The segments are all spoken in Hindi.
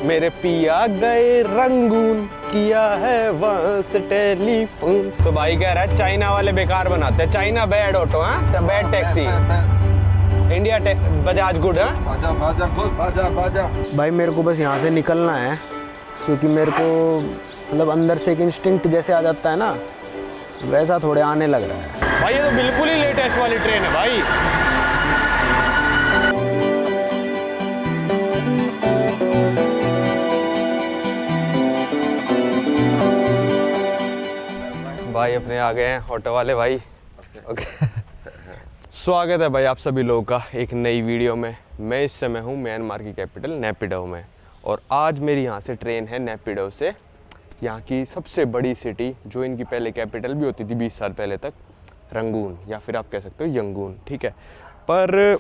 मेरे पिया गए रंगून, किया है वहाँ से टेलीफोन। तो भाई कह रहा है चाइना वाले बेकार बनाते हैं, चाइना बैड ऑटो, हाँ bad taxi, India Bajaj good है। बाजा भाई मेरे को बस यहाँ से निकलना है, क्योंकि मेरे को मतलब अंदर से एक इंस्टिंक्ट जैसे आ जाता है ना, वैसा थोड़े आने लग रहा है। भाई ये तो बिल्कुल ही लेटेस्ट वाली ट्रेन है भाई। भाई अपने आ गए हैं ऑटो वाले भाई। ओके स्वागत है भाई आप सभी लोगों का एक नई वीडियो में। मैं इस समय हूँ म्यांमार की कैपिटल नेपिडो में, और आज मेरी यहाँ से ट्रेन है नेपिडो से, यहाँ की सबसे बड़ी सिटी, जो इनकी पहले कैपिटल भी होती थी 20 साल पहले तक, रंगून, या फिर आप कह सकते हो यंगून, ठीक है। पर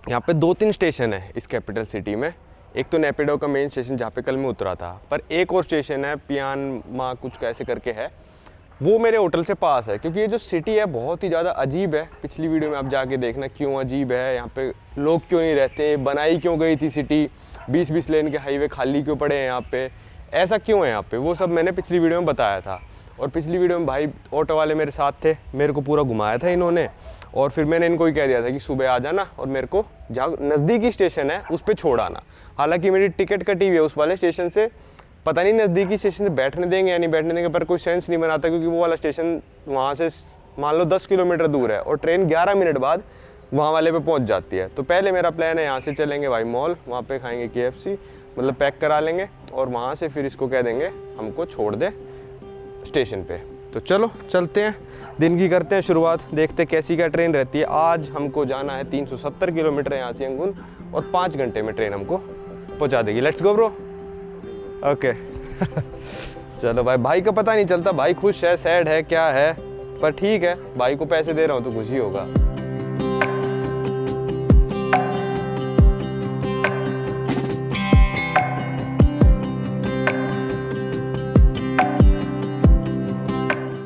यहाँ पे 2-3 स्टेशन है इस कैपिटल सिटी में। एक तो नेपिडो का मेन स्टेशन जहाँ पे कल मैं उतरा था, पर एक और स्टेशन है पियानमा कुछ कैसे करके है, वो मेरे होटल से पास है। क्योंकि ये जो सिटी है बहुत ही ज़्यादा अजीब है। पिछली वीडियो में आप जाके देखना क्यों अजीब है, यहाँ पे लोग क्यों नहीं रहते, बनाई क्यों गई थी सिटी, 20-20 लेन के हाईवे खाली क्यों पड़े हैं यहाँ पे, ऐसा क्यों है यहाँ पे, वो सब मैंने पिछली वीडियो में बताया था। और पिछली वीडियो में भाई ऑटो वाले मेरे साथ थे, मेरे को पूरा घुमाया था इन्होंने, और फिर मैंने इनको ही कह दिया था कि सुबह आ जाना और मेरे को जहाँ नज़दीकी स्टेशन है उस पर छोड़ आना। हालाँकि मेरी टिकट कटी हुई है उस वाले स्टेशन से, पता नहीं नज़दीकी स्टेशन से बैठने देंगे या नहीं बैठने देंगे, पर कोई सेंस नहीं बनाता, क्योंकि वो वाला स्टेशन वहाँ से मान लो 10 किलोमीटर दूर है और ट्रेन 11 मिनट बाद वहाँ वाले पे पहुँच जाती है। तो पहले मेरा प्लान है यहाँ से चलेंगे भाई मॉल, वहाँ पे खाएंगे KFC, मतलब पैक करा लेंगे, और वहाँ से फिर इसको कह देंगे हमको छोड़ दे स्टेशन पे। तो चलो चलते हैं, दिन की करते हैं शुरुआत, देखते कैसी क्या ट्रेन रहती है। आज हमको जाना है 370 किलोमीटर यहाँ से यंगून, और 5 घंटे में ट्रेन हमको पहुँचा देगी। Let's go bro. ओके चलो भाई का पता नहीं चलता, भाई खुश है सैड है क्या है, पर ठीक है, भाई को पैसे दे रहा हूँ तो खुशी होगा।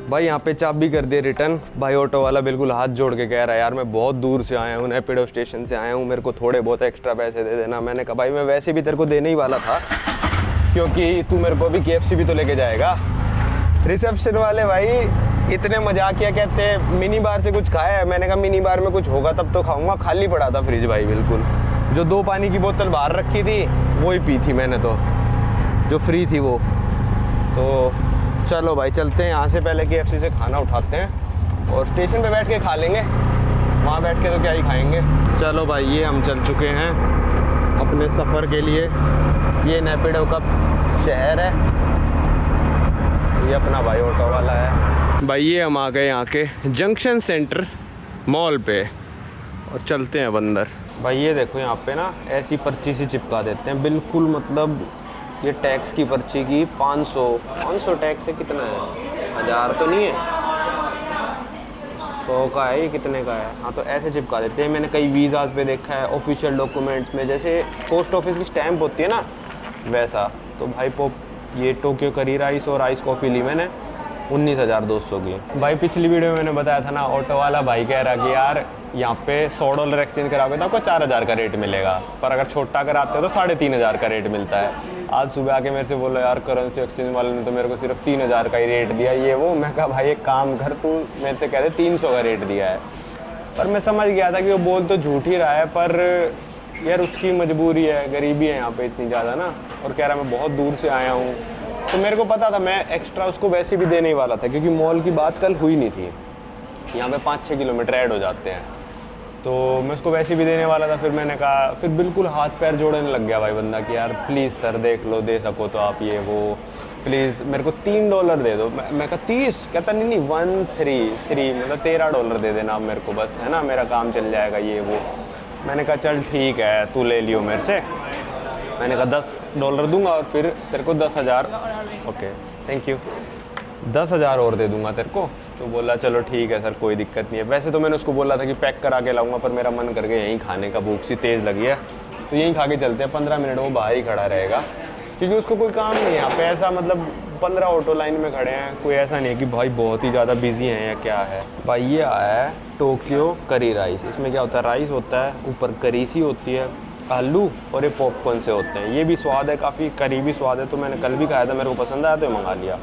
भाई यहाँ पे चाबी कर दिए रिटर्न। भाई ऑटो वाला बिल्कुल हाथ जोड़ के कह रहा है यार मैं बहुत दूर से आया हूँ, नेपिडो स्टेशन से आया हूँ, मेरे को थोड़े बहुत एक्स्ट्रा पैसे दे देना। मैंने कहा भाई मैं वैसे भी तेरे को देने ही वाला था, क्योंकि तू मेरे को भी KFC भी तो लेके जाएगा। रिसेप्शन वाले भाई इतने मजाकिया कहते मिनी बार से कुछ खाया है। मैंने कहा मिनी बार में कुछ होगा तब तो खाऊंगा, खाली पड़ा था फ्रिज भाई बिल्कुल। जो 2 पानी की बोतल बाहर रखी थी वो ही पी थी मैंने, तो जो फ्री थी वो। तो चलो भाई चलते हैं, यहाँ से पहले KFC से खाना उठाते हैं और स्टेशन पे बैठ के खा लेंगे, वहाँ बैठ के तो क्या ही खाएंगे। चलो भाई ये हम चल चुके हैं अपने सफ़र के लिए। ये नेपिडो का शहर है, ये अपना भाई ऑटो वाला है। भाई ये हम आ गए यहाँ के जंक्शन सेंटर मॉल पे, और चलते हैं अंदर। भाई ये देखो यहाँ पे ना ऐसी पर्ची सी चिपका देते हैं बिल्कुल, मतलब ये टैक्स की पर्ची की 500 टैक्स है, कितना है 1000 तो नहीं है, 100 का है, ये कितने का है। हाँ तो ऐसे चिपका देते हैं। मैंने कई वीज़ाज़ पे देखा है, ऑफिशियल डॉक्यूमेंट्स में, जैसे पोस्ट ऑफिस की स्टैंप होती है ना वैसा। तो भाई ये टोक्यो करी राइस और आइस कॉफ़ी ली मैंने 19,200 की। भाई पिछली वीडियो में मैंने बताया था ना, ऑटो वाला भाई कह रहा कि यार यहाँ पे $100 एक्सचेंज कराओगे तो आपको 4,000 का रेट मिलेगा, पर अगर छोटा कराते हो तो 3,500 का रेट मिलता है। आज सुबह आके मेरे से बोला यार करेंसी एक्सचेंज वाले ने तो मेरे को सिर्फ 3,000 का ही रेट दिया, ये वो। मैं कहा भाई एक काम कर, तू मेरे से कह दे 300 का रेट दिया है। पर मैं समझ गया था कि वो बोल तो झूठ ही रहा है, पर यार उसकी मजबूरी है, गरीबी है यहाँ पे इतनी ज़्यादा ना, और कह रहा मैं बहुत दूर से आया हूँ। तो मेरे को पता था, मैं एक्स्ट्रा उसको वैसे भी देने ही वाला था, क्योंकि मॉल की बात कल हुई नहीं थी। यहाँ पे 5-6 किलोमीटर ऐड हो जाते हैं, तो मैं उसको वैसे भी देने वाला था। फिर मैंने कहा, फिर बिल्कुल हाथ पैर जोड़ने लग गया भाई बंदा कि यार प्लीज़ सर देख लो, दे सको तो आप, ये वो प्लीज़ मेरे को $3 दे दो। मैं कहा 30, कहता नहीं 133 मतलब $13 दे देना आप मेरे को, बस है ना, मेरा काम चल जाएगा ये वो। मैंने कहा चल ठीक है तू ले लियो मेरे से। मैंने कहा $10 दूंगा और फिर तेरे को 10,000, ओके थैंक यू, 10,000 और दे दूंगा तेरे को। तो बोला चलो ठीक है सर कोई दिक्कत नहीं है। वैसे तो मैंने उसको बोला था कि पैक करा के लाऊंगा, पर मेरा मन करके यहीं खाने का, भूख सी तेज़ लगी है तो यहीं खा के चलते हैं। 15 मिनट वो बाहर ही खड़ा रहेगा, क्योंकि उसको कोई काम नहीं है यहाँ पे ऐसा, मतलब 15 ऑटो लाइन में खड़े हैं, कोई ऐसा नहीं है कि भाई बहुत ही ज़्यादा बिजी हैं या क्या है। भाई ये आया है टोक्यो करी राइस। इसमें क्या होता है, राइस होता है, ऊपर करी सी होती है, आलू और ये पॉपकॉर्न से होते हैं। ये भी स्वाद है, काफ़ी करीबी स्वाद है, तो मैंने कल भी खाया था, मेरे को पसंद आया तो मंगा लिया।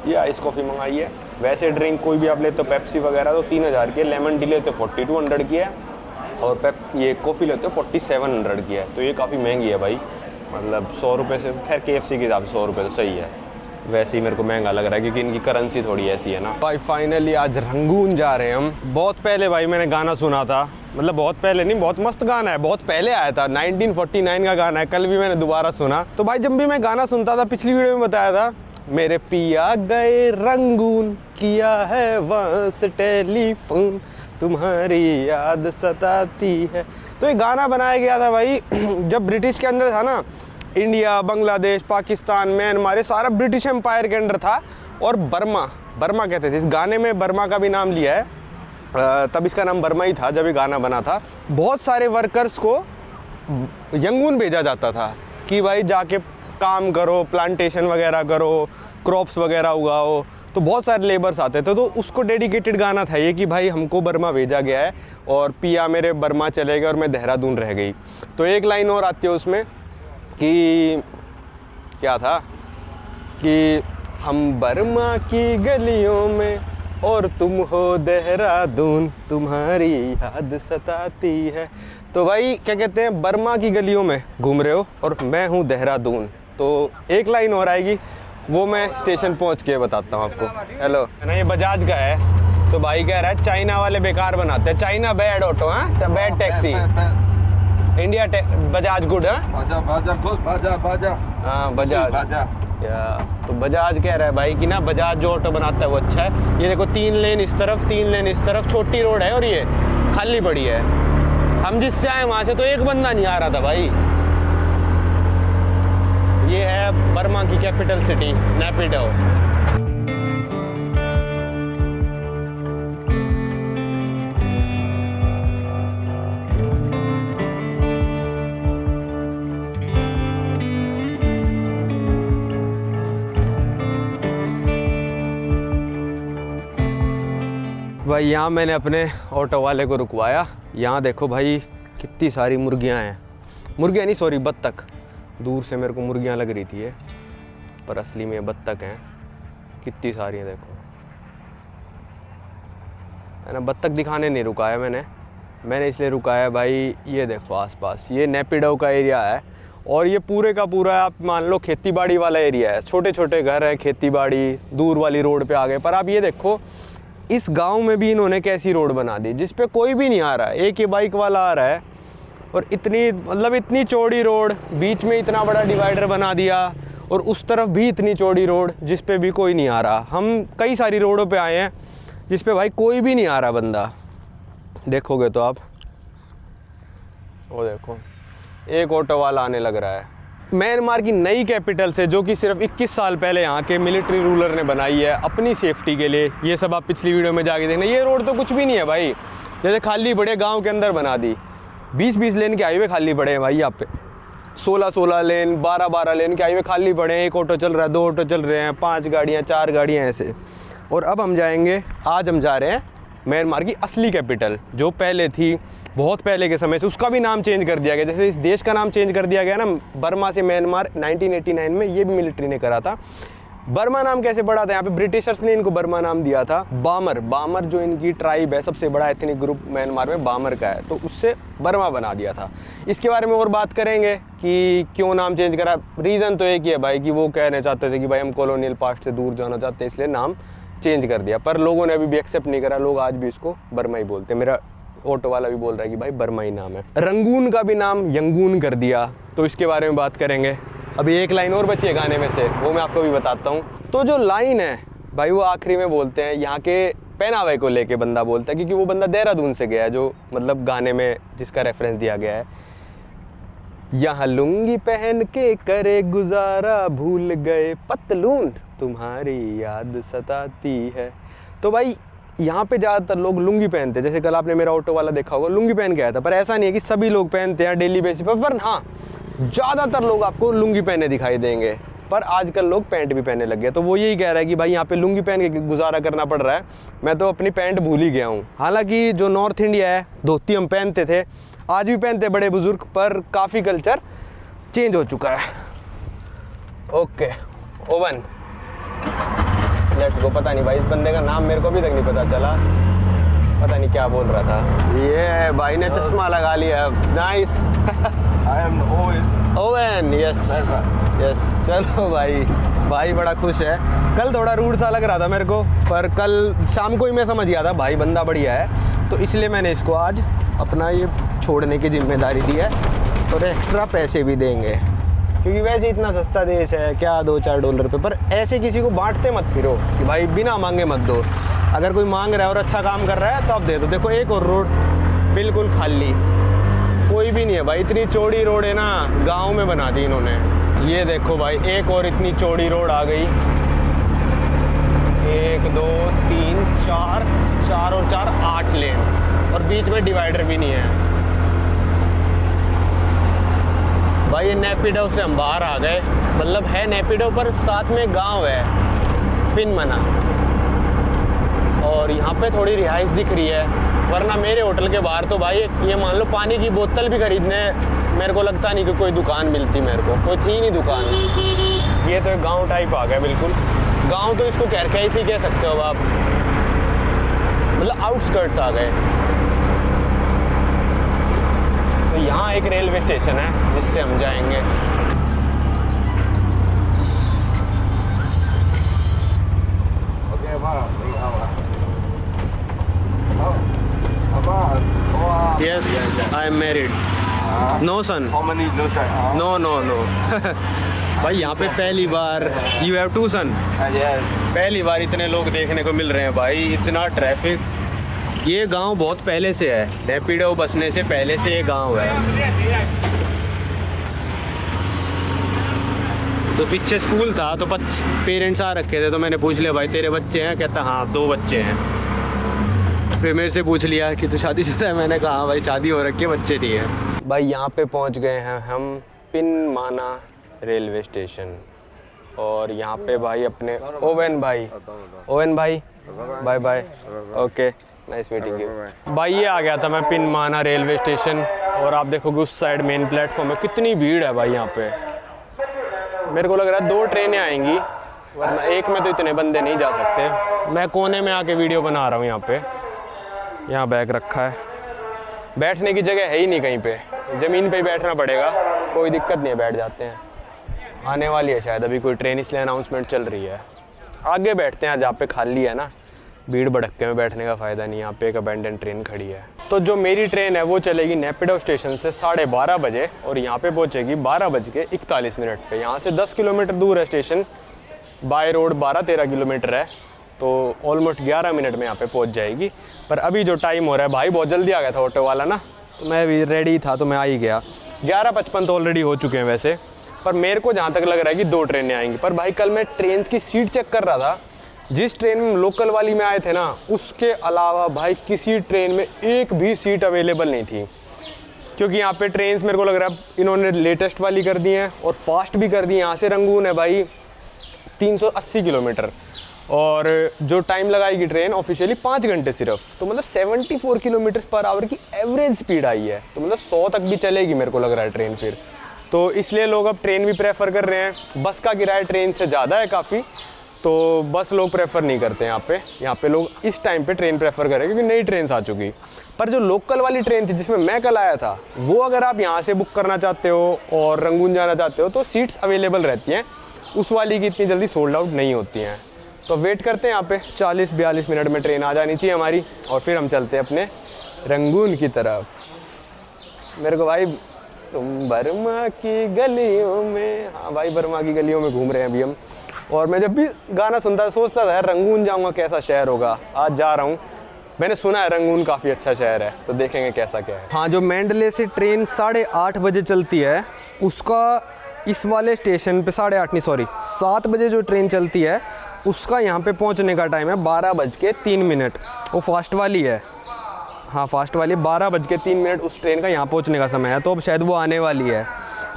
ये आइस कॉफ़ी मंगाई है। वैसे ड्रिंक कोई भी आप लेते हो, पेप्सी वगैरह तो 3000 की है, लेमन टी लेते हो 4200 की है, और ये कॉफ़ी लेते हो 4700 की है। तो ये काफ़ी महंगी है भाई, मतलब 100 रुपये से, खैर KFC के हिसाब से 100 रुपये तो सही है, वैसे ही मेरे को महंगा लग रहा है क्योंकि इनकी करेंसी थोड़ी ऐसी है ना। भाई फाइनली आज रंगून जा रहे हैं हम। बहुत पहले भाई मैंने गाना सुना था, मतलब बहुत पहले नहीं, बहुत मस्त गाना है, बहुत पहले आया था, 1949 का गाना है। कल भी मैंने दोबारा सुना। तो भाई जब भी मैं गाना सुनता था, पिछली वीडियो में बताया था, मेरे पिया गए रंगून, किया है वहाँ से टेलीफोन, तुम्हारी याद सताती है। तो ये गाना बनाया गया था भाई जब ब्रिटिश के अंदर था ना, इंडिया, बांग्लादेश, पाकिस्तान, म्यांमार, सारा ब्रिटिश एम्पायर के अंडर था। और बर्मा कहते थे इस गाने में, बर्मा का भी नाम लिया है, तब इसका नाम बर्मा ही था जब ये गाना बना था। बहुत सारे वर्कर्स को यंगून भेजा जाता था कि भाई जाके काम करो, प्लांटेशन वगैरह करो, क्रॉप्स वगैरह उगाओ। तो बहुत सारे लेबर्स आते थे, तो उसको डेडिकेटेड गाना था ये कि भाई हमको बर्मा भेजा गया है और पिया मेरे बर्मा चले गए और मैं देहरादून रह गई। तो एक लाइन और आती है उसमें कि क्या था कि हम बर्मा की गलियों में और तुम हो देहरादून, तुम्हारी याद सताती है। तो भाई क्या कहते हैं, बर्मा की गलियों में घूम रहे हो और मैं हूँ देहरादून। तो एक लाइन और आएगी, वो मैं स्टेशन पहुँच के बताता हूँ आपको। हेलो ना, ये बजाज का है। तो भाई कह रहा है चाइना वाले बेकार बनाते हैं, चाइना बैड ऑटो, हाँ bad taxi, India Bajaj good है। हाँ बजाज या, तो बजाज कह रहा है भाई कि ना बजाज जो ऑटो बनाता है वो अच्छा है। ये देखो 3 लेन इस तरफ, 3 लेन इस तरफ, छोटी रोड है और ये खाली पड़ी है। हम जिससे आए वहाँ से तो एक बंदा नहीं आ रहा था भाई। ये है बर्मा की कैपिटल सिटी नेपिडो। भाई यहाँ मैंने अपने ऑटो वाले को रुकवाया। यहाँ देखो भाई कितनी सारी मुर्गियाँ हैं, मुर्गियाँ नहीं सॉरी बत्तख, दूर से मेरे को मुर्गियाँ लग रही थी ये, पर असली में बत्तख हैं, कितनी सारी हैं देखो, है ना। बत्तख दिखाने नहीं रुकाया मैंने इसलिए रुकाया भाई, ये देखो आसपास, ये नेपिडो का एरिया है और ये पूरे का पूरा आप मान लो खेती बाड़ी वाला एरिया है। छोटे छोटे घर हैं, खेती बाड़ी, दूर वाली रोड पे आ गए। पर आप ये देखो इस गांव में भी इन्होंने कैसी रोड बना दी जिस पे कोई भी नहीं आ रहा है, एक ही बाइक वाला आ रहा है, और इतनी मतलब इतनी चौड़ी रोड, बीच में इतना बड़ा डिवाइडर बना दिया, और उस तरफ भी इतनी चौड़ी रोड जिस पे भी कोई नहीं आ रहा। हम कई सारी रोडों पे आए हैं जिस पे भाई कोई भी नहीं आ रहा बंदा, देखोगे तो आप, वो देखो एक ऑटो वाला आने लग रहा है। म्यांमार की नई कैपिटल से, जो कि सिर्फ 21 साल पहले यहाँ के मिलिट्री रूलर ने बनाई है अपनी सेफ्टी के लिए। ये सब आप पिछली वीडियो में जाके देखना। ये रोड तो कुछ भी नहीं है भाई, जैसे खाली पड़े गांव के अंदर बना दी। 20-20 लेन के हाईवे खाली पड़े हैं भाई यहाँ पे, 16-16 लेन, 12-12 लेन के हाईवे खाली पड़े हैं। एक ऑटो चल रहा है, 2 ऑटो चल रहे हैं, 5 गाड़ियाँ, 4 गाड़ियाँ ऐसे। और अब हम जाएंगे, आज हम जा रहे हैं म्यांमार की असली कैपिटल, जो पहले थी बहुत पहले के समय से, उसका भी नाम चेंज कर दिया गया। जैसे इस देश का नाम चेंज कर दिया गया ना, बर्मा से म्यांमार 1989 में, ये भी मिलिट्री ने करा था। बर्मा नाम कैसे पड़ा था, यहाँ पे ब्रिटिशर्स ने इनको बर्मा नाम दिया था। बामर जो इनकी ट्राइब है, सबसे बड़ा एथनिक ग्रुप म्यांमार में बामर का है, तो उससे बर्मा बना दिया था। इसके बारे में और बात करेंगे कि क्यों नाम चेंज करा। रीज़न तो एक ही है भाई कि वो कहना चाहते थे कि भाई हम कॉलोनियल पास्ट से दूर जाना चाहते हैं, इसलिए नाम चेंज कर दिया। पर लोगों ने अभी भी एक्सेप्ट नहीं करा, लोग आज भी इसको बर्मा ही बोलते हैं। मेरा ऑटो वाला भी बोल रहा है कि भाई बर्मा ही नाम है। रंगून का भी नाम यंगून कर दिया, तो इसके बारे में बात करेंगे। अभी एक लाइन और बची है गाने में से, वो मैं आपको भी बताता हूँ। तो जो लाइन है भाई वो आखिरी में बोलते हैं, यहाँ के पहनावे को लेके बंदा बोलता है, क्योंकि वो बंदा देहरादून से गया है, जो मतलब गाने में जिसका रेफरेंस दिया गया है। यहाँ लुंगी पहन के करे गुजारा, भूल गए पतलून, तुम्हारी याद सताती है। तो भाई यहाँ पे ज़्यादातर लोग लुंगी पहनते हैं। जैसे कल आपने मेरा ऑटो वाला देखा होगा, लुंगी पहन के आया था। पर ऐसा नहीं है कि सभी लोग पहनते हैं डेली बेसिस पर हाँ ज़्यादातर लोग आपको लुंगी पहने दिखाई देंगे। पर आजकल लोग पैंट भी पहनने लग गए। तो वो यही कह रहा है कि भाई यहाँ पे लुंगी पहन के गुजारा करना पड़ रहा है, मैं तो अपनी पैंट भूल ही गया हूँ। हालांकि जो नॉर्थ इंडिया है, धोती हम पहनते थे, आज भी पहनते बड़े बुजुर्ग, पर काफ़ी कल्चर चेंज हो चुका है। Okay, oven, let's go. पता नहीं भाई इस बंदे का नाम मेरे को अभी तक नहीं पता चला, पता नहीं क्या बोल रहा था। ये भाई ने चश्मा लगा लिया, nice. I am oven, yes yes. चलो भाई बड़ा खुश है। कल थोड़ा रूड सा लग रहा था मेरे को, पर कल शाम को ही मैं समझ गया था भाई बंदा बढ़िया है, तो इसलिए मैंने इसको आज अपना ये छोड़ने की जिम्मेदारी दी है, और एक्स्ट्रा पैसे भी देंगे, क्योंकि वैसे इतना सस्ता देश है, क्या $2-4 पे। पर ऐसे किसी को बांटते मत फिरो कि भाई बिना मांगे मत दो। अगर कोई मांग रहा है और अच्छा काम कर रहा है तो आप दे दो। देखो एक और रोड बिल्कुल खाली, कोई भी नहीं है भाई। इतनी चौड़ी रोड है ना, गांव में बना दी इन्होंने। ये देखो भाई, एक और इतनी चौड़ी रोड आ गई। 1 2 3 4 4 और 4 8 लेन, और बीच में डिवाइडर भी नहीं है भाई। ये नेपिडो से हम बाहर आ गए, मतलब है नेपिडो पर साथ में गांव है पिनमना, और यहाँ पे थोड़ी रिहाइश दिख रही है। वरना मेरे होटल के बाहर तो भाई ये मान लो पानी की बोतल भी खरीदने मेरे को लगता नहीं कि कोई दुकान मिलती, मेरे को कोई थी नहीं दुकान। ये तो एक गांव टाइप आ गया बिल्कुल। गांव तो इसको कैसे कह सकते हो आप, मतलब आउटस्कर्ट्स आ गए। तो यहाँ एक रेलवे स्टेशन है जिससे हम जाएंगे। Yes, I am married. No son. How many no son? No. भाई यहाँ पे पहली बार you have 2 son. Yes. पहली बार इतने लोग देखने को मिल रहे हैं भाई, इतना ट्रैफिक। ये गांव बहुत पहले से है, नेपिडो बसने से पहले से ये गांव है। तो पीछे स्कूल था, तो पेरेंट्स आ रखे थे, तो मैंने पूछ लिया भाई तेरे बच्चे हैं? कहता हाँ 2 बच्चे हैं। फिर मेरे से पूछ लिया कि तू शादीशुदा है? मैंने कहा हाँ भाई शादी हो रखी है, बच्चे नहीं है। भाई यहाँ पे पहुँच गए हैं हम पिनमाना रेलवे स्टेशन, और यहाँ पे भाई अपने ओवन भाई bye bye, okay nice meeting you. भाई ये आ गया था मैं पिनमाना रेलवे स्टेशन, और आप देखोगे उस साइड मेन प्लेटफॉर्म है, कितनी भीड़ है भाई यहाँ पे। मेरे को लग रहा है 2 ट्रेनें आएंगी, वरना एक में तो इतने बंदे नहीं जा सकते। मैं कोने में आके वीडियो बना रहा हूँ यहाँ पे। यहाँ बैग रखा है, बैठने की जगह है ही नहीं कहीं पे, ज़मीन पे ही बैठना पड़ेगा। कोई दिक्कत नहीं है, बैठ जाते हैं। आने वाली है शायद अभी कोई ट्रेन, इसलिए अनाउंसमेंट चल रही है। आगे बैठते हैं जहाँ पे खाली है ना, भीड़ भड़क्के में बैठने का फ़ायदा नहीं। यहाँ पे एक अबैंडन ट्रेन खड़ी है। तो जो मेरी ट्रेन है वो चलेगी नेपिडो स्टेशन से 12:30 बजे, और यहाँ पे पहुँचेगी 12:41 पे। यहाँ से 10 किलोमीटर दूर है स्टेशन, बाय रोड 12-13 किलोमीटर है, तो ऑलमोस्ट 11 मिनट में यहाँ पे पहुँच जाएगी। पर अभी जो टाइम हो रहा है भाई, बहुत जल्दी आ गया था ऑटो वाला ना, तो मैं भी रेडी था तो मैं आ ही गया। 11:55 तो ऑलरेडी हो चुके हैं वैसे, पर मेरे को जहाँ तक लग रहा है कि 2 ट्रेनें आएंगी। पर भाई कल मैं ट्रेन की सीट चेक कर रहा था, जिस ट्रेन में लोकल वाली में आए थे ना, उसके अलावा भाई किसी ट्रेन में एक भी सीट अवेलेबल नहीं थी। क्योंकि यहाँ पे ट्रेन्स मेरे को लग रहा है इन्होंने लेटेस्ट वाली कर दी हैं, और फास्ट भी कर दी। यहाँ से रंगून है भाई 380 किलोमीटर, और जो टाइम लगाएगी ट्रेन ऑफिशियली 5 घंटे सिर्फ, तो मतलब 74 किलोमीटर पर आवर की एवरेज स्पीड आई है। तो मतलब 100 तक भी चलेगी मेरे को लग रहा है ट्रेन फिर। तो इसलिए लोग अब ट्रेन भी प्रेफर कर रहे हैं। बस का किराया ट्रेन से ज़्यादा है काफ़ी, तो बस लोग प्रेफर नहीं करते हैं यहाँ पे लोग इस टाइम पे ट्रेन प्रेफर करें, क्योंकि नई ट्रेन आ चुकी। पर जो लोकल वाली ट्रेन थी जिसमें मैं कल आया था, वो अगर आप यहाँ से बुक करना चाहते हो और रंगून जाना चाहते हो तो सीट्स अवेलेबल रहती हैं। उस वाली की इतनी जल्दी सोल्ड आउट नहीं होती हैं। तो वेट करते हैं यहाँ पे, 40-42 मिनट में ट्रेन आ जानी चाहिए हमारी, और फिर हम चलते हैं अपने रंगून की तरफ। मेरे को भाई तुम बर्मा की गलियों में, हाँ भाई बर्मा की गलियों में घूम रहे हैं अभी हम। और मैं जब भी गाना सुनता सोचता था यार रंगून जाऊँगा कैसा शहर होगा, आज जा रहा हूँ। मैंने सुना है रंगून काफ़ी अच्छा शहर है, तो देखेंगे कैसा क्या है। हाँ, जो मैंडले से ट्रेन 8:30 बजे चलती है, उसका इस वाले स्टेशन पे 8:30 नहीं सॉरी 7 बजे जो ट्रेन चलती है उसका यहाँ पे पहुँचने का टाइम है 12:03। वो फास्ट वाली है, हाँ फास्ट वाली 12:03 उस ट्रेन का यहाँ पहुँचने का समय है। तो अब शायद वो आने वाली है।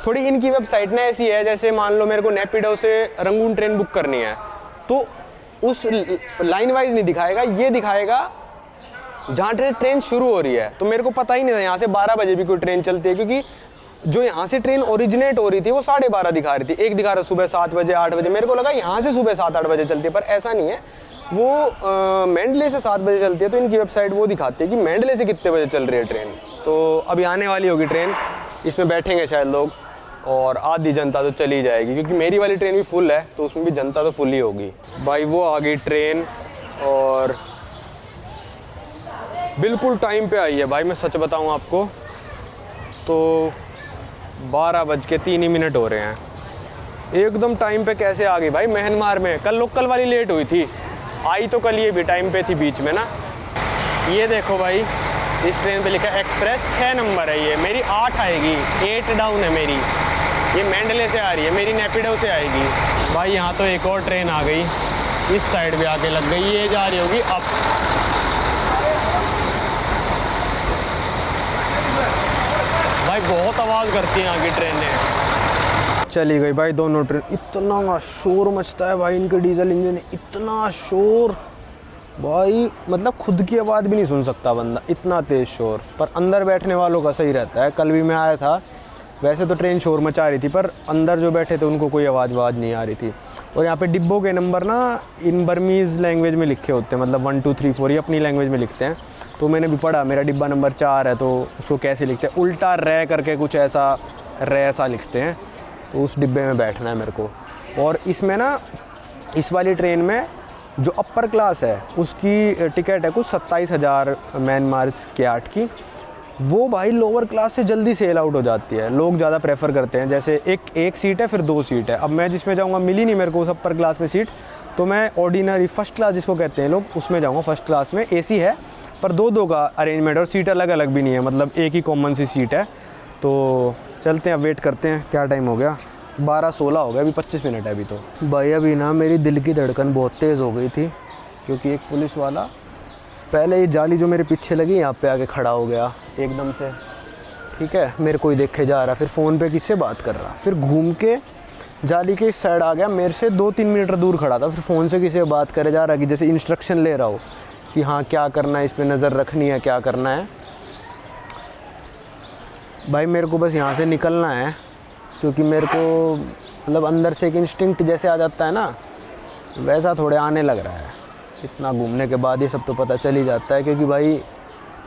थोड़ी इनकी वेबसाइट ना ऐसी है, जैसे मान लो मेरे को नेपिडो से रंगून ट्रेन बुक करनी है तो उस लाइन वाइज नहीं दिखाएगा, ये दिखाएगा जहाँ से ट्रेन शुरू हो रही है। तो मेरे को पता ही नहीं था यहाँ से 12 बजे भी कोई ट्रेन चलती है, क्योंकि जो यहाँ से ट्रेन ओरिजिनेट हो रही थी वो 12:30 दिखा रही थी। एक दिखा रहा सुबह 7 बजे 8 बजे, मेरे को लगा यहाँ से सुबह 7-8 बजे चलती है, पर ऐसा नहीं है। वो मैंडले से 7 बजे चलती है, तो इनकी वेबसाइट वो दिखाती है कि मैंडले से कितने बजे चल रही है ट्रेन। तो अभी आने वाली होगी ट्रेन, इसमें बैठेंगे शायद लोग, और आधी जनता तो चली जाएगी, क्योंकि मेरी वाली ट्रेन भी फुल है, तो उसमें भी जनता तो फुल ही होगी। भाई वो आ गई ट्रेन, और बिल्कुल टाइम पे आई है भाई। मैं सच बताऊं आपको तो 12:03 हो रहे हैं, एकदम टाइम पे कैसे आ गई भाई म्यांमार में। कल लोकल वाली लेट हुई थी, आई तो कल ये भी टाइम पे थी बीच में ना। ये देखो भाई, इस ट्रेन पे लिखा है एक्सप्रेस 6 नंबर है, ये मेरी 8 आएगी, 8 डाउन है मेरी। ये मैंडले से आ रही है, मेरी नेपिडो से आएगी। भाई यहाँ तो एक और ट्रेन आ गई, इस साइड भी आके लग गई, ये जा रही होगी अब। भाई बहुत आवाज़ करती है यहाँ की ट्रेनें। चली गई भाई दोनों ट्रेन। इतना शोर मचता है भाई इनके डीजल इंजन, इतना शोर भाई, मतलब खुद की आवाज़ भी नहीं सुन सकता बंदा, इतना तेज़ शोर। पर अंदर बैठने वालों का सही रहता है। कल भी मैं आया था, वैसे तो ट्रेन शोर मचा रही थी, पर अंदर जो बैठे थे उनको कोई आवाज़ नहीं आ रही थी। और यहाँ पे डिब्बों के नंबर ना इन बर्मीज़ लैंग्वेज में लिखे होते हैं, मतलब 1 2 3 4 ये अपनी लैंग्वेज में लिखते हैं। तो मैंने भी पढ़ा, मेरा डिब्बा नंबर 4 है, तो उसको कैसे लिखते हैं, उल्टा रै करके कुछ ऐसा रै सा लिखते हैं। तो उस डिब्बे में बैठना है मेरे को। और इसमें ना, इस वाली ट्रेन में जो अपर क्लास है उसकी टिकट है कुछ 27,000 म्यांमार के 8 की। वो भाई लोअर क्लास से जल्दी सेल आउट हो जाती है, लोग ज़्यादा प्रेफर करते हैं। जैसे एक सीट है, फिर 2 सीट है। अब मैं जिसमें जाऊँगा, मिली नहीं मेरे को उस अपर क्लास में सीट, तो मैं ऑर्डिनरी फर्स्ट क्लास जिसको कहते हैं लोग, उसमें जाऊँगा। फर्स्ट क्लास में AC है, पर 2-2 का अरेंजमेंट, और सीट अलग अलग भी नहीं है, मतलब एक ही कॉमन सी सीट है। तो चलते हैं, अब वेट करते हैं। क्या टाइम हो गया? 12:16 हो गया, अभी 25 मिनट है अभी तो। भाई अभी ना मेरी दिल की धड़कन बहुत तेज़ हो गई थी, क्योंकि एक पुलिस वाला पहले ये जाली जो मेरे पीछे लगी यहाँ पे आके खड़ा हो गया एकदम से, ठीक है, मेरे को ही देखे जा रहा, फिर फ़ोन पे किससे बात कर रहा, फिर घूम के जाली के इस साइड आ गया, मेरे से 2-3 मीटर दूर खड़ा था, फिर फ़ोन से किसी से बात करे जा रहा, कि जैसे इंस्ट्रक्शन ले रहा हो कि हाँ क्या करना है, इस पर नज़र रखनी है, क्या करना है। भाई मेरे को बस यहाँ से निकलना है, क्योंकि मेरे को मतलब अंदर से एक इंस्टिंक्ट जैसे आ जाता है ना, वैसा थोड़े आने लग रहा है। इतना घूमने के बाद ये सब तो पता चल ही जाता है, क्योंकि भाई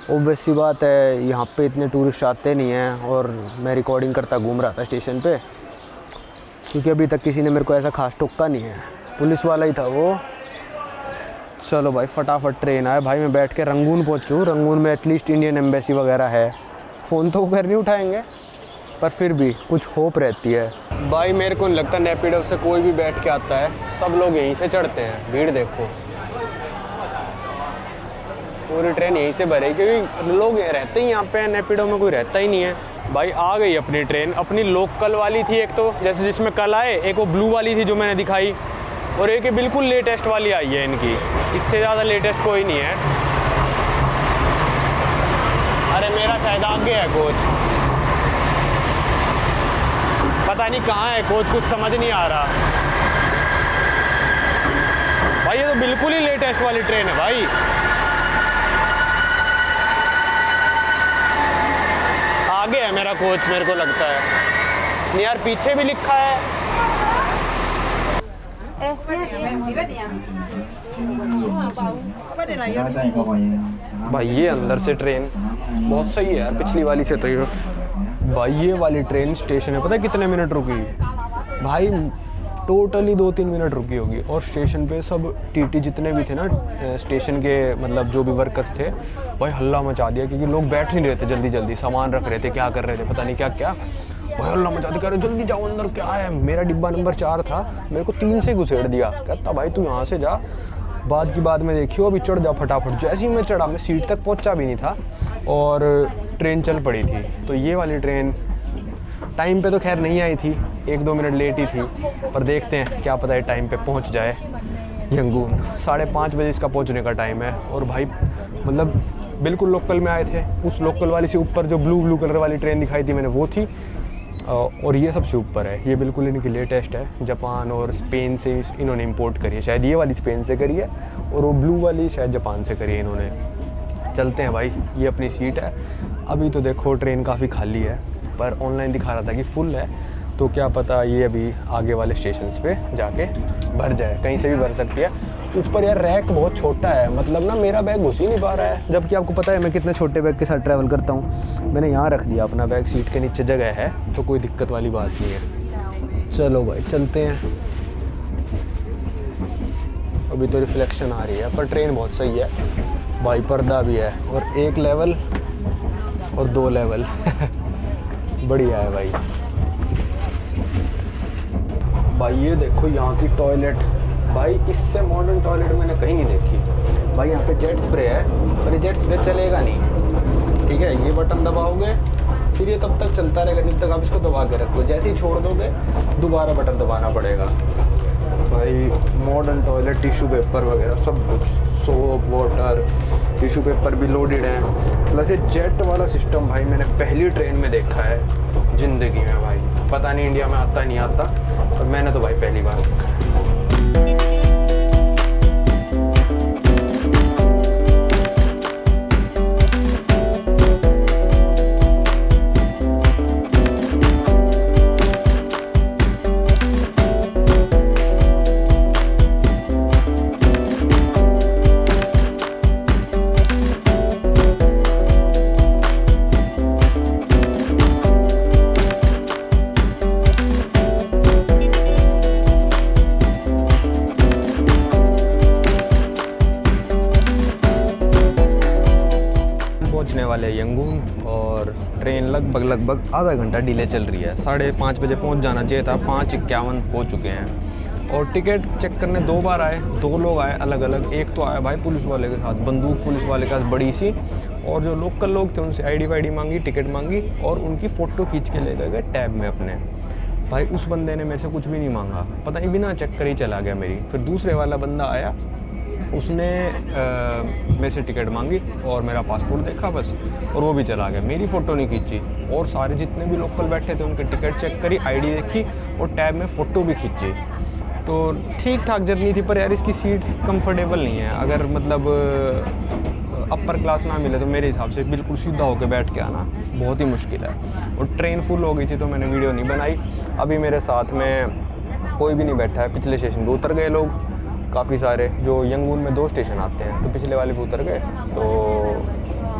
ऑब्वियस सी बात है, यहाँ पे इतने टूरिस्ट आते नहीं हैं। और मैं रिकॉर्डिंग करता घूम रहा था स्टेशन पे, क्योंकि अभी तक किसी ने मेरे को ऐसा खास टोका नहीं है, पुलिस वाला ही था वो। चलो भाई फटाफट ट्रेन आए। भाई मैं बैठ के रंगून पहुँचूँ, रंगून में एटलीस्ट इंडियन एम्बेसी वगैरह है। फ़ोन तो घर नहीं उठाएंगे, पर फिर भी कुछ होप रहती है। भाई मेरे को नहीं लगता नेपिडो से कोई भी बैठ के आता है, सब लोग यहीं से चढ़ते हैं। भीड़ देखो, पूरी ट्रेन यहीं से भरे, क्योंकि लोग रहते ही यहाँ पे, नेपिडो में कोई रहता ही नहीं है। भाई आ गई अपनी ट्रेन, अपनी लोकल वाली थी एक तो, जैसे जिसमें कल आए, एक वो ब्लू वाली थी जो मैंने दिखाई, और एक ये बिल्कुल लेटेस्ट वाली आई है इनकी, इससे ज़्यादा लेटेस्ट कोई नहीं है। अरे मेरा शायद आगे है कोच, पता नहीं कहाँ है कोच, कुछ समझ नहीं आ रहा। भाई ये तो बिल्कुल ही लेटेस्ट वाली ट्रेन है भाई। आगे है मेरा कोच, मेरे को लगता है। नहीं यार, पीछे भी लिखा है। भाई ये अंदर से ट्रेन बहुत सही है यार, पिछली वाली से तो ये। भाई ये वाली ट्रेन स्टेशन है, पता है कितने मिनट रुकी? भाई टोटली 2-3 मिनट रुकी होगी। और स्टेशन पे सब टीटी जितने भी थे ना स्टेशन के, मतलब जो भी वर्कर्स थे, भाई हल्ला मचा दिया, क्योंकि लोग बैठ नहीं रहे थे, जल्दी जल्दी सामान रख रहे थे, क्या कर रहे थे पता नहीं क्या क्या। भाई हल्ला मचा दिया, कह रहे जल्दी जाओ अंदर, क्या है। मेरा डिब्बा नंबर 4 था, मेरे को 3 से घुसेड़ दिया, कहता भाई तू यहाँ से जा, बाद की बाद में देखियो, अभी चढ़ जा फटाफट। जैसे ही मैं चढ़ा, मैं सीट तक पहुँचा भी नहीं था और ट्रेन चल पड़ी थी। तो ये वाली ट्रेन टाइम पे तो खैर नहीं आई थी, 1-2 मिनट लेट ही थी, पर देखते हैं, क्या पता है टाइम पे पहुंच जाए यंगून। 5:30 बजे इसका पहुंचने का टाइम है। और भाई मतलब बिल्कुल लोकल में आए थे, उस लोकल वाली से ऊपर जो ब्लू कलर वाली ट्रेन दिखाई थी मैंने, वो थी। और ये सबसे ऊपर है, ये बिल्कुल इनकी लेटेस्ट है, जापान और स्पेन से इन्होंने इंपोर्ट करी है। शायद ये वाली स्पेन से करी है और वो ब्लू वाली शायद जापान से करी है इन्होंने। चलते हैं भाई, ये अपनी सीट है। अभी तो देखो ट्रेन काफ़ी खाली है, पर ऑनलाइन दिखा रहा था कि फुल है, तो क्या पता ये अभी आगे वाले स्टेशंस पे जाके भर जाए, कहीं से भी भर सकती है। ऊपर यार रैक बहुत छोटा है, मतलब ना मेरा बैग घुस ही नहीं पा रहा है, जबकि आपको पता है मैं कितने छोटे बैग के साथ ट्रैवल करता हूँ। मैंने यहाँ रख दिया अपना बैग, सीट के नीचे जगह है, तो कोई दिक्कत वाली बात नहीं है। चलो भाई चलते हैं। अभी तो रिफ्लेक्शन आ रही है, पर ट्रेन बहुत सही है भाई, पर्दा भी है और 1 लेवल और 2 लेवल बढ़िया है भाई। भाई ये देखो यहाँ की टॉयलेट, भाई इससे मॉडर्न टॉयलेट मैंने कहीं नहीं देखी भाई। यहाँ पे जेट स्प्रे है, पर ये जेट स्प्रे चलेगा नहीं, ठीक है। ये बटन दबाओगे फिर ये तब तक चलता रहेगा जब तक आप इसको दबा के रखो, जैसे ही छोड़ दोगे दोबारा बटन दबाना पड़ेगा। भाई मॉडर्न टॉयलेट, टिश्यू पेपर वगैरह सब कुछ, सोप वाटर, टिश्यू पेपर भी लोडेड है। प्लस ये जेट वाला सिस्टम भाई मैंने पहली ट्रेन में देखा है ज़िंदगी में भाई, पता नहीं इंडिया में आता नहीं आता, पर मैंने तो भाई पहली बार देखा है। पहुंचने वाले यंगून, और ट्रेन लगभग आधा घंटा डिले चल रही है। 5:30 बजे पहुंच जाना चाहिए था, 5:51 हो चुके हैं। और टिकट चेक करने 2 बार आए, 2 लोग आए अलग अलग। एक तो आया भाई पुलिस वाले के साथ, बंदूक पुलिस वाले के साथ बड़ी सी, और जो लोकल लोग थे उनसे आईडी वाईडी मांगी, टिकट मांगी और उनकी फ़ोटो खींच के ले गए टैब में अपने। भाई उस बंदे ने मेरे से कुछ भी नहीं मांगा, पता नहीं बिना चेक कर ही चला गया मेरी। फिर दूसरे वाला बंदा आया, उसने मेरे से टिकट मांगी और मेरा पासपोर्ट देखा बस, और वो भी चला गया, मेरी फ़ोटो नहीं खींची। और सारे जितने भी लोकल बैठे थे उनके टिकट चेक करी, आईडी देखी और टैब में फ़ोटो भी खींची। तो ठीक ठाक जर्नी थी, पर यार इसकी सीट्स कंफर्टेबल नहीं है। अगर मतलब अपर क्लास ना मिले तो मेरे हिसाब से बिल्कुल सीधा होकर बैठ के आना बहुत ही मुश्किल है। और ट्रेन फुल हो गई थी तो मैंने वीडियो नहीं बनाई। अभी मेरे साथ में कोई भी नहीं बैठा है, पिछले स्टेशन पे उतर गए लोग काफ़ी सारे, जो यंगून में 2 स्टेशन आते हैं, तो पिछले वाले पे उतर गए। तो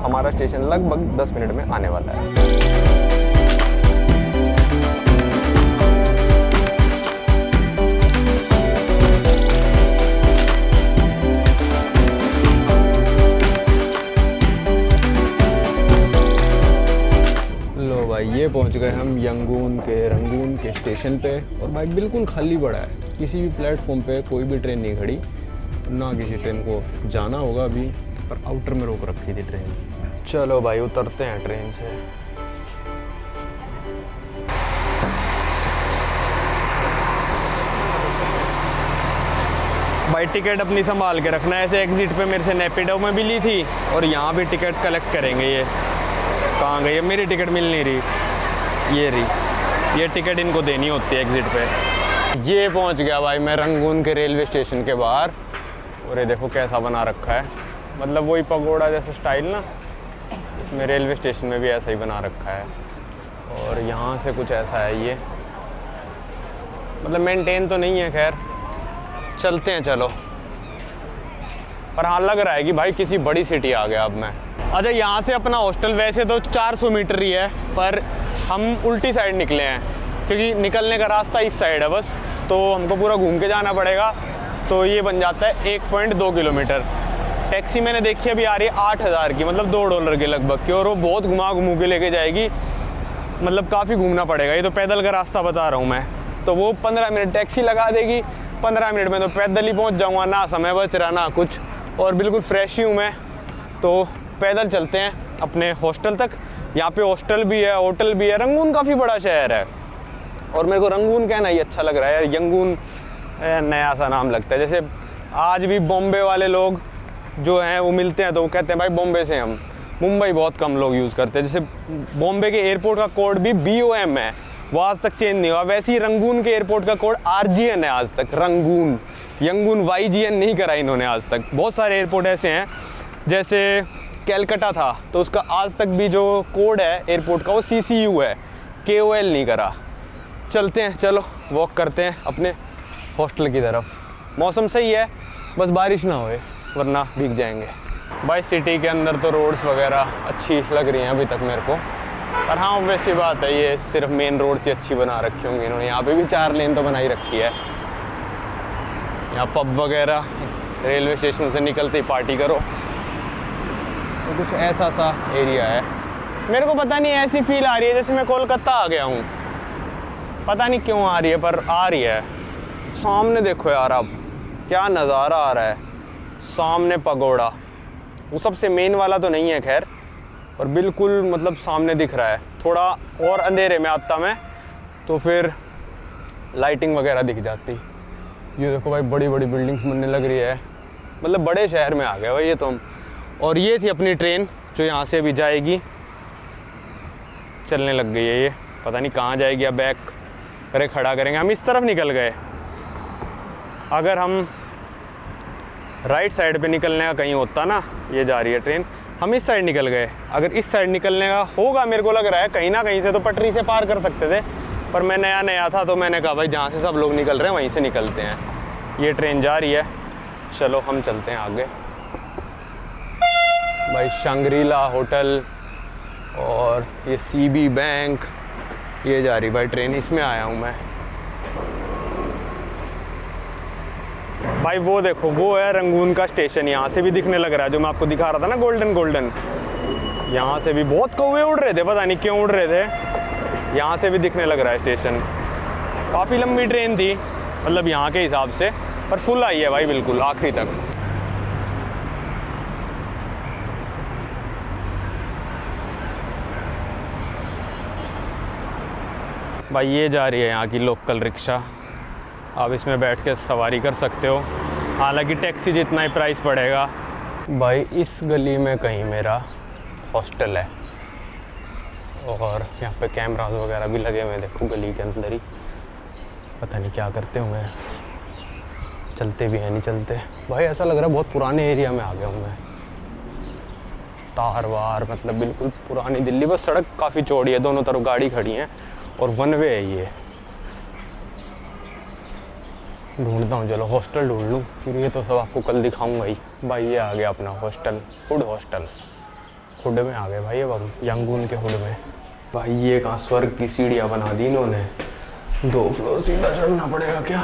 हमारा स्टेशन लगभग 10 मिनट में आने वाला है। लो भाई ये पहुंच गए हम रंगून के स्टेशन पे, और भाई बिल्कुल खाली पड़ा है, किसी भी प्लेटफॉर्म पे कोई भी ट्रेन नहीं खड़ी, ना किसी ट्रेन को जाना होगा अभी, पर आउटर में रोक रखी थी ट्रेन। चलो भाई उतरते हैं ट्रेन से। भाई टिकट अपनी संभाल के रखना है, ऐसे एग्जिट पे मेरे से नेपिडो में भी ली थी, और यहाँ भी टिकट कलेक्ट करेंगे। ये कहाँ गई है, मेरी टिकट मिल नहीं रही, ये रही, ये टिकट इनको देनी होती है एग्जिट पे। ये पहुंच गया भाई मैं रंगून के रेलवे स्टेशन के बाहर, और ये देखो कैसा बना रखा है, मतलब वही पगोड़ा जैसा स्टाइल ना, इसमें रेलवे स्टेशन में भी ऐसा ही बना रखा है। और यहाँ से कुछ ऐसा है ये, मतलब मेंटेन तो नहीं है, खैर चलते हैं चलो। पर हाँ लग रहा है कि भाई किसी बड़ी सिटी आ गया अब मैं। अच्छा यहाँ से अपना हॉस्टल वैसे तो 400 मीटर ही है, पर हम उल्टी साइड निकले हैं क्योंकि निकलने का रास्ता इस साइड है बस, तो हमको पूरा घूम के जाना पड़ेगा। तो ये बन जाता है 1.2 किलोमीटर। टैक्सी मैंने देखी अभी आ रही है 8,000 की, मतलब $2 के लगभग की, और वो बहुत घुमा के लेके जाएगी, मतलब काफ़ी घूमना पड़ेगा। ये तो पैदल का रास्ता बता रहा हूँ मैं, तो वो 15 मिनट टैक्सी लगा देगी, 15 मिनट में तो पैदल ही पहुँच जाऊँगा, ना समय बच रहा ना कुछ, और बिल्कुल फ्रेश ही हूँ मैं। तो पैदल चलते हैं अपने हॉस्टल तक। यहाँ पे हॉस्टल भी है, होटल भी है। रंगून काफ़ी बड़ा शहर है, और मेरे को रंगून कहना ही अच्छा लग रहा है यार। यंगून नया सा नाम लगता है, जैसे आज भी बॉम्बे वाले लोग जो हैं वो मिलते हैं तो वो कहते हैं भाई बॉम्बे से हम। मुंबई बहुत कम लोग यूज़ करते हैं, जैसे बॉम्बे के एयरपोर्ट का कोड भी BOM है, वो आज तक चेंज नहीं हुआ। वैसे ही रंगून के एयरपोर्ट का कोड RGN है आज तक, रंगून। यंगून YGN नहीं करा इन्होंने आज तक। बहुत सारे एयरपोर्ट ऐसे हैं, जैसे कैलकाटा था तो उसका आज तक भी जो कोड है एयरपोर्ट का वो CCU है, KOL नहीं करा। चलते हैं, चलो वॉक करते हैं अपने हॉस्टल की तरफ। मौसम सही है, बस बारिश ना होए वरना भीग जाएंगे। भाई सिटी के अंदर तो रोड्स वगैरह अच्छी लग रही हैं अभी तक मेरे को, पर हाँ वैसी बात है, ये सिर्फ मेन रोड से अच्छी बना रखी होंगी इन्होंने। यहाँ पे भी 4 लेन तो बनाई रखी है। यहाँ पब वगैरह, रेलवे स्टेशन से निकलते ही पार्टी करो, तो कुछ ऐसा सा एरिया है। मेरे को पता नहीं ऐसी फील आ रही है जैसे मैं कोलकाता आ गया हूँ, पता नहीं क्यों आ रही है पर आ रही है। सामने देखो यार अब क्या नज़ारा आ रहा है, सामने पगोड़ा, वो सबसे मेन वाला तो नहीं है खैर, पर बिल्कुल मतलब सामने दिख रहा है। थोड़ा और अंधेरे में आता मैं तो फिर लाइटिंग वगैरह दिख जाती। ये देखो भाई बड़ी बड़ी बिल्डिंग्स बनने लग रही है, मतलब बड़े शहर में आ गए भाई ये तो हम। और ये थी अपनी ट्रेन जो यहाँ से अभी जाएगी, चलने लग गई है ये, पता नहीं कहाँ जाएगी। अब बैक करे खड़ा करेंगे। हम इस तरफ निकल गए, अगर हम राइट साइड पे निकलने का कहीं होता ना, ये जा रही है ट्रेन, हम इस साइड निकल गए। अगर इस साइड निकलने का होगा, मेरे को लग रहा है कहीं ना कहीं से तो पटरी से पार कर सकते थे, पर मैं नया नया था तो मैंने कहा भाई जहाँ से सब लोग निकल रहे हैं वहीं से निकलते हैं। ये ट्रेन जा रही है, चलो हम चलते हैं आगे। भाई शंग्रीला होटल और ये CB बैंक, ये जा रही भाई ट्रेन, इसमें आया हूँ मैं। भाई वो देखो वो है रंगून का स्टेशन, यहाँ से भी दिखने लग रहा है, जो मैं आपको दिखा रहा था ना गोल्डन। यहाँ से भी बहुत कौवे उड़ रहे थे, पता नहीं क्यों उड़ रहे थे। यहाँ से भी दिखने लग रहा है स्टेशन। काफ़ी लंबी ट्रेन थी मतलब यहाँ के हिसाब से, पर फुल आई है भाई बिल्कुल आखिरी तक। भाई ये जा रही है यहाँ की लोकल रिक्शा, आप इसमें बैठ के सवारी कर सकते हो, हालांकि टैक्सी जितना ही प्राइस पड़ेगा। भाई इस गली में कहीं मेरा हॉस्टल है और यहाँ पे कैमरास वगैरह भी लगे हुए हैं, देखो गली के अंदर ही, पता नहीं क्या करते होंगे, चलते भी हैं नहीं चलते। भाई ऐसा लग रहा है बहुत पुराने एरिया में आ गया हूँ मैं, तार वार मतलब बिल्कुल पुरानी दिल्ली। बस सड़क काफ़ी चौड़ी है, दोनों तरफ गाड़ी खड़ी हैं और 1 वे है ये। ढूंढता हूँ, चलो हॉस्टल ढूंढ लूँ, फिर ये तो सब आपको कल दिखाऊंगा ही। भाई ये आ गया अपना हॉस्टल, हुड हॉस्टल। हुड में आ गए भाई अब हम, यंगून के हुड में। भाई ये कहाँ स्वर्ग की सीढ़ियाँ बना दी इन्होंने, 2 फ्लोर सीधा चढ़ना पड़ेगा क्या।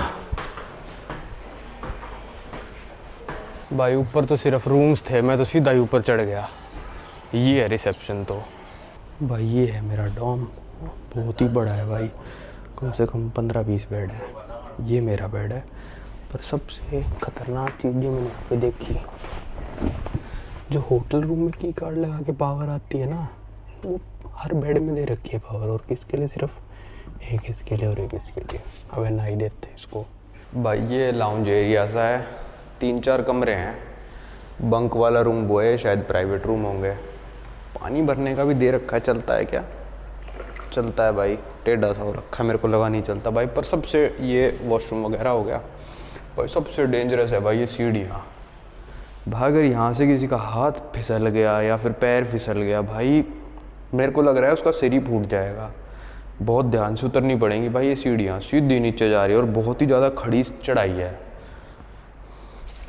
भाई ऊपर तो सिर्फ रूम्स थे, मैं तो सीधा ही ऊपर चढ़ गया। ये है रिसेप्शन तो। भाई ये है मेरा डॉम, बहुत ही बड़ा है भाई, कम से कम 15-20 बेड है। ये मेरा बेड है, पर सबसे ख़तरनाक चीज़ जो मैंने यहाँ पे देखी, जो होटल रूम में की कार्ड लगा के पावर आती है ना, वो हर बेड में दे रखी है पावर, और किसके लिए, सिर्फ एक इसके लिए और एक इसके लिए। अब ना ही देते इसको। भाई ये लाउंज एरिया सा है, 3-4 कमरे हैं, बंक वाला रूम वो है, शायद प्राइवेट रूम होंगे। पानी भरने का भी दे रखा है, चलता है क्या? चलता है भाई, टेढ़ा सा हो रखा है, मेरे को लगा नहीं चलता भाई। पर सबसे ये वॉशरूम वगैरह हो गया भाई, सबसे डेंजरस है भाई ये सीढ़ियाँ। भाई अगर यहाँ से किसी का हाथ फिसल गया या फिर पैर फिसल गया, भाई मेरे को लग रहा है उसका सिर ही फूट जाएगा। बहुत ध्यान से उतरनी पड़ेंगी भाई ये सीढ़ियाँ, सीधी नीचे जा रही है और बहुत ही ज़्यादा खड़ी चढ़ाई है।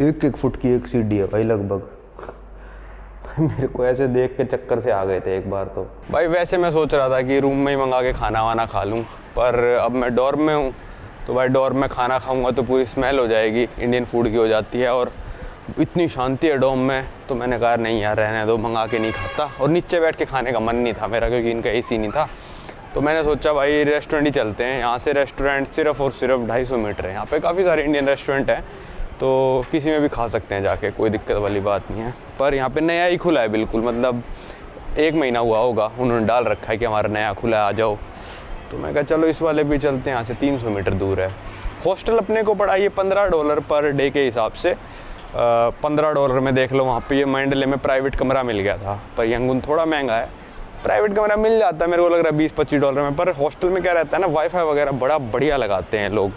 1-1 फुट की एक सीढ़ी है भाई लगभग। मेरे को ऐसे देख के चक्कर से आ गए थे एक बार तो। भाई वैसे मैं सोच रहा था कि रूम में ही मंगा के खाना वाना खा लूँ, पर अब मैं डॉर्म में हूँ तो भाई डॉर्म में खाना खाऊंगा तो पूरी स्मेल हो जाएगी, इंडियन फूड की हो जाती है, और इतनी शांति है डॉर्म में, तो मैंने कहा नहीं यार रहने दो, मंगा के नहीं खाता। और नीचे बैठ के खाने का मन नहीं था मेरा, क्योंकि इनका AC नहीं था। तो मैंने सोचा भाई रेस्टोरेंट ही चलते हैं। यहाँ से रेस्टोरेंट सिर्फ और सिर्फ 250 मीटर है। यहाँ पे काफ़ी सारे इंडियन रेस्टोरेंट हैं, तो किसी में भी खा सकते हैं जाके, कोई दिक्कत वाली बात नहीं है। पर यहाँ पे नया ही खुला है बिल्कुल, मतलब 1 महीना हुआ होगा, उन्होंने डाल रखा है कि हमारा नया खुला है आ जाओ। तो मैं कहा चलो इस वाले भी चलते हैं, यहाँ से 300 मीटर दूर है। हॉस्टल अपने को पड़ा ये $15 पर डे के हिसाब से। $15 में देख लो, वहाँ पे ये मंडले में प्राइवेट कमरा मिल गया था, पर यंगून थोड़ा महंगा है। प्राइवेट कमरा मिल जाता है मेरे को लग रहा है $20-25 में, पर हॉस्टल में क्या रहता है ना, वाईफाई वगैरह बड़ा बढ़िया लगाते हैं लोग,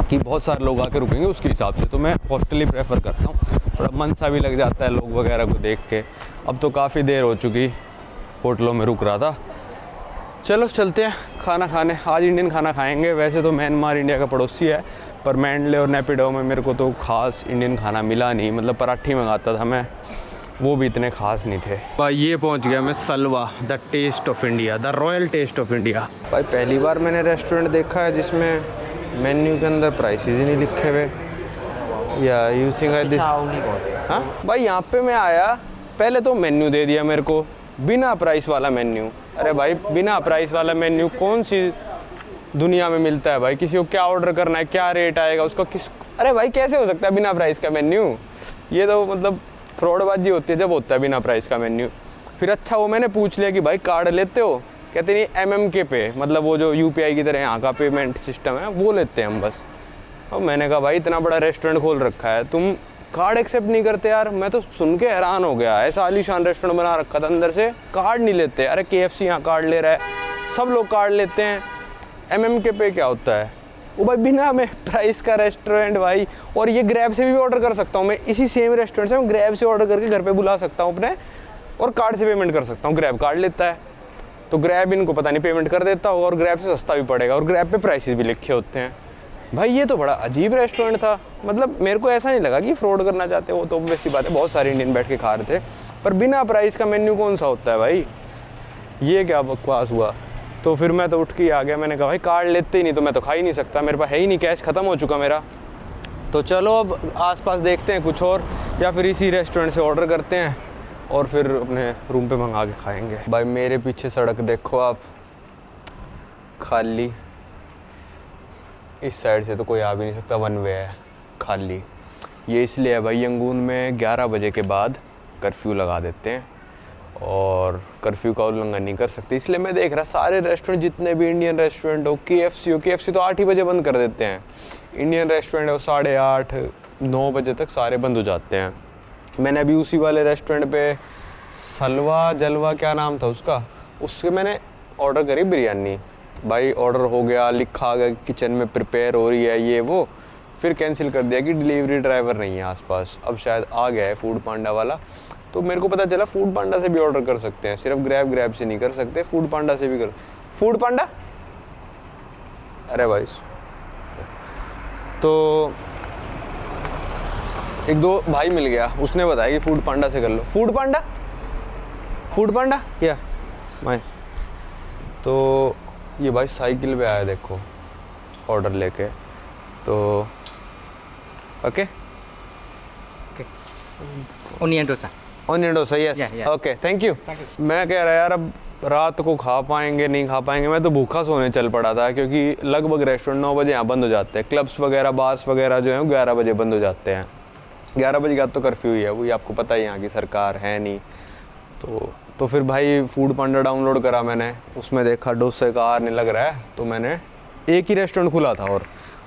कि बहुत सारे लोग आके रुकेंगे उसके हिसाब से। तो मैं हॉस्टल ही प्रेफर करता हूँ, थोड़ा मन सा भी लग जाता है लोग वगैरह को देख के। अब तो काफ़ी देर हो चुकी, होटलों में रुक रहा था। चलो चलते हैं खाना खाने। आज इंडियन खाना खाएंगे। वैसे तो म्यांमार इंडिया का पड़ोसी है, पर मैंडले और नेपिडो में मेरे को तो ख़ास इंडियन खाना मिला नहीं। मतलब पराठी मंगाता था मैं, वो भी इतने ख़ास नहीं थे। भाई ये पहुंच गया मैं Salwa, the taste of India, the royal taste of India. भाई पहली बार मैंने रेस्टोरेंट देखा है जिसमें मेन्यू के अंदर प्राइसेस ही नहीं लिखे हुए। या यू थिंक आई दिस, हाँ भाई यहाँ पे मैं आया, पहले तो मेन्यू दे दिया मेरे को, बिना प्राइस वाला मेन्यू। अरे भाई बिना प्राइस वाला मेन्यू कौन सी दुनिया में मिलता है भाई? किसी को क्या ऑर्डर करना है, क्या रेट आएगा उसका, किस, अरे भाई कैसे हो सकता है बिना प्राइस का मेन्यू? ये तो मतलब फ्रॉडबाजी होती है जब होता है बिना प्राइस का मेन्यू। फिर अच्छा वो मैंने पूछ लिया कि भाई कार्ड लेते हो? कहते नहीं, MMK पे, मतलब वो जो UPI की तरह यहाँ का पेमेंट सिस्टम है वो लेते हैं हम बस। और मैंने कहा भाई इतना बड़ा रेस्टोरेंट खोल रखा है, तुम कार्ड एक्सेप्ट नहीं करते यार? मैं तो सुन के हैरान हो गया, ऐसा आलीशान रेस्टोरेंट बना रखा था, अंदर से कार्ड नहीं लेते। अरे KFC यहाँ कार्ड ले रहा है, सब लोग कार्ड लेते हैं, MMK पे क्या होता है? वो भाई बिना में प्राइस का रेस्टोरेंट भाई। और ये ग्रैब से भी ऑर्डर कर सकता हूँ मैं, इसी सेम रेस्टोरेंट से मैं ग्रैब से ऑर्डर करके घर पे बुला सकता हूँ अपने, और कार्ड से पेमेंट कर सकता हूँ। ग्रैब कार्ड लेता है तो ग्रैब इनको पता नहीं पेमेंट कर देता हो, और ग्रैब से सस्ता भी पड़ेगा, और ग्रैब पे प्राइसेस भी लिखे होते हैं। भाई ये तो बड़ा अजीब रेस्टोरेंट था। मतलब मेरे को ऐसा नहीं लगा कि फ्रॉड करना चाहते हो, तो ऑब्वियस सी बात है, बहुत सारे इंडियन बैठ के खा रहे थे, पर बिना प्राइस का मेन्यू कौन सा होता है भाई? ये क्या बकवास हुआ? तो फिर मैं तो उठ के आ गया। मैंने कहा भाई कार्ड लेते ही नहीं तो मैं तो खा ही नहीं सकता, मेरे पास है ही नहीं, कैश ख़त्म हो चुका मेरा। तो चलो अब आसपास देखते हैं कुछ और, या फिर इसी रेस्टोरेंट से ऑर्डर करते हैं और फिर अपने रूम पे मंगा के खाएंगे। भाई मेरे पीछे सड़क देखो आप, खाली। इस साइड से तो कोई आ भी नहीं सकता, वन वे है, खाली। ये इसलिए है भाई, यंगून में 11 बजे के बाद कर्फ्यू लगा देते हैं और कर्फ्यू का उल्लंघन नहीं कर सकते। इसलिए मैं देख रहा सारे रेस्टोरेंट, जितने भी इंडियन रेस्टोरेंट हो, KFC तो 8 ही बजे बंद कर देते हैं। इंडियन रेस्टोरेंट हो 8:30 9 बजे तक सारे बंद हो जाते हैं। मैंने अभी उसी वाले रेस्टोरेंट पे, सलवा जलवा क्या नाम था उसका, उसके मैंने ऑर्डर करी बिरयानी। भाई ऑर्डर हो गया, लिखा आ गया किचन में प्रिपेयर हो रही है ये वो, फिर कैंसिल कर दिया कि डिलीवरी ड्राइवर नहीं है आसपास। अब शायद आ गया है फूड पांडा वाला, तो मेरे को पता चला फूड पांडा से भी ऑर्डर कर सकते हैं, सिर्फ ग्रैब से नहीं कर सकते, फूड पांडा से भी कर। फूड पांडा, अरे भाई तो एक दो भाई मिल गया, उसने बताया कि फूड पांडा से कर लो। फूड पांडा या भाई, तो ये भाई साइकिल पे आया देखो ऑर्डर लेके, तो okay Onion dosa. Onion dosa, yes okay thank you. मैं कह रहा यार अब रात को खा पाएंगे नहीं खा पाएंगे, मैं तो भूखा सोने चल पड़ा था, क्योंकि लगभग रेस्टोरेंट 9 बजे यहाँ बंद हो जाते हैं। क्लब्स वगैरह बार्स वगैरह जो हैं 11 बजे बंद हो जाते हैं। 11 बजे का तो कर्फ्यू ही है, वही आपको पता ही, यहाँ की सरकार है नहीं। तो फिर भाई फूड पांडा डाउनलोड करा मैंने, उसमें देखा डोसे का आर नहीं लग रहा है, तो मैंने, एक ही रेस्टोरेंट खुला था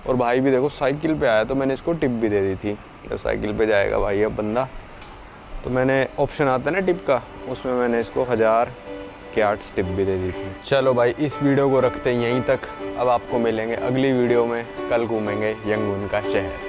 और भाई भी देखो साइकिल पे आया, तो मैंने इसको टिप भी दे दी थी। जब साइकिल पे जाएगा भाई अब बंदा, तो मैंने ऑप्शन आता है ना टिप का, उसमें मैंने इसको 1000 के 8 टिप भी दे दी थी। चलो भाई इस वीडियो को रखते हैं यहीं तक, अब आपको मिलेंगे अगली वीडियो में। कल घूमेंगे यंगून का शहर।